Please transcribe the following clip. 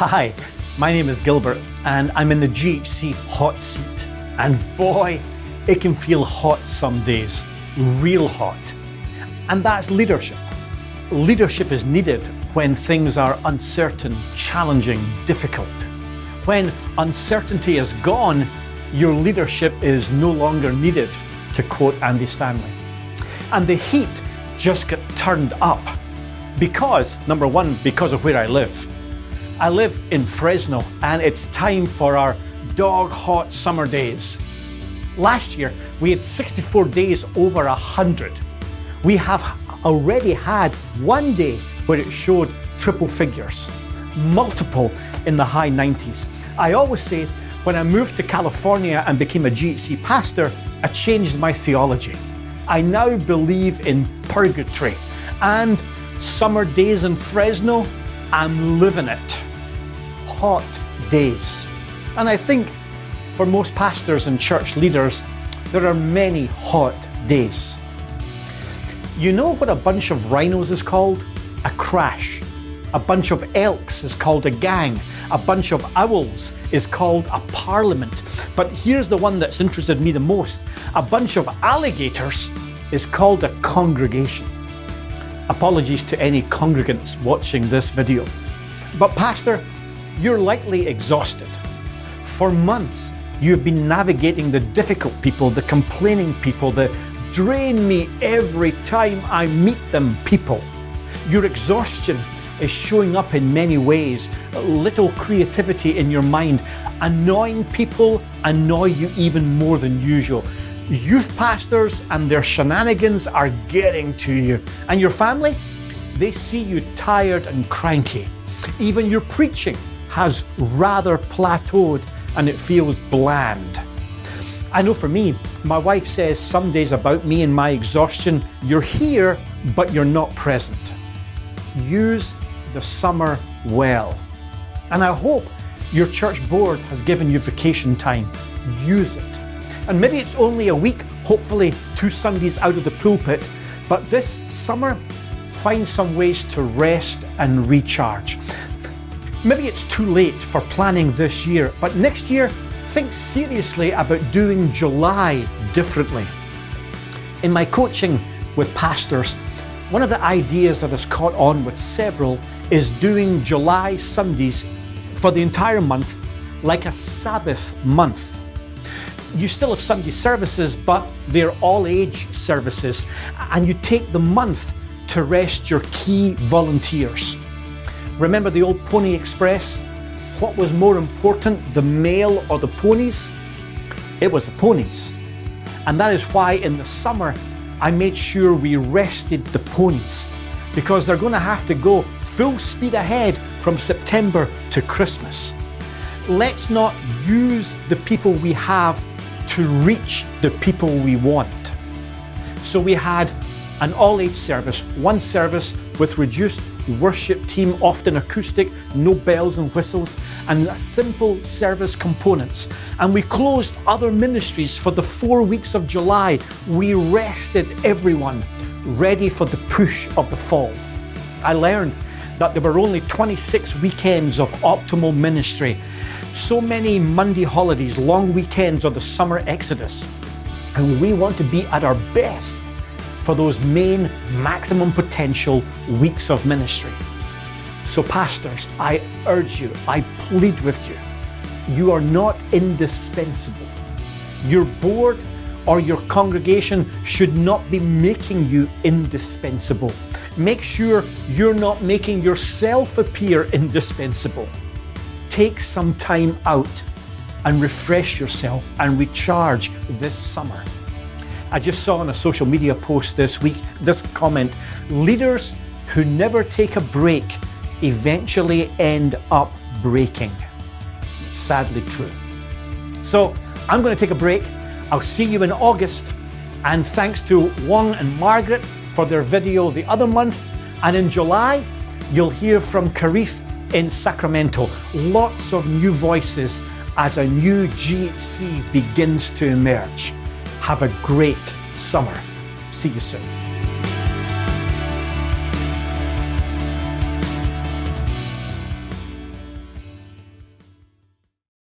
Hi, my name is Gilbert and I'm in the GHC hot seat. And boy, it can feel hot some days, real hot. And that's leadership. Leadership is needed when things are uncertain, challenging, difficult. When uncertainty is gone, your leadership is no longer needed, to quote Andy Stanley. And the heat just got turned up because, number one, because of where I live. I live in Fresno and it's time for our dog hot summer days. Last year, we had 64 days over 100. We have already had one day where it showed triple figures, multiple in the high 90s. I always say, when I moved to California and became a GHC pastor, I changed my theology. I now believe in purgatory and summer days in Fresno, I'm living it. Hot days. And I think for most pastors and church leaders, there are many hot days. You know what a bunch of rhinos is called? A crash. A bunch of elks is called a gang. A bunch of owls is called a parliament. But here's the one that's interested me the most. A bunch of alligators is called a congregation. Apologies to any congregants watching this video. But Pastor, you're likely exhausted. For months, you've been navigating the difficult people, the complaining people, the drain me every time I meet them people. Your exhaustion is showing up in many ways. Little creativity in your mind. Annoying people annoy you even more than usual. Youth pastors and their shenanigans are getting to you. And your family, they see you tired and cranky. Even your preaching has rather plateaued and it feels bland. I know for me, my wife says some days about me and my exhaustion, you're here, but you're not present. Use the summer well. And I hope your church board has given you vacation time. Use it. And maybe it's only a week, hopefully 2 Sundays out of the pulpit, but this summer, find some ways to rest and recharge. Maybe it's too late for planning this year, but next year, think seriously about doing July differently. In my coaching with pastors, one of the ideas that has caught on with several is doing July Sundays for the entire month like a Sabbath month. You still have Sunday services, but they're all age services, and you take the month to rest your key volunteers. Remember the old Pony Express? What was more important, the mail or the ponies? It was the ponies. And that is why in the summer, I made sure we rested the ponies, because they're going to have to go full speed ahead from September to Christmas. Let's not use the people we have to reach the people we want. So we had an all-age service, one service with reduced worship team, often acoustic, no bells and whistles, and simple service components. And we closed other ministries for the 4 weeks of July. We rested everyone, ready for the push of the fall. I learned that there were only 26 weekends of optimal ministry, so many Monday holidays, long weekends, or the summer exodus. And we want to be at our best for those main maximum potential weeks of ministry. So pastors, I urge you, I plead with you, you are not indispensable. Your board or your congregation should not be making you indispensable. Make sure you're not making yourself appear indispensable. Take some time out and refresh yourself and recharge this summer. I just saw on a social media post this week, this comment, leaders who never take a break eventually end up breaking. Sadly true. So I'm going to take a break. I'll see you in August. And thanks to Wong and Margaret for their video the other month. And in July, you'll hear from Karith in Sacramento. Lots of new voices as a new GHC begins to emerge. Have a great summer. See you soon.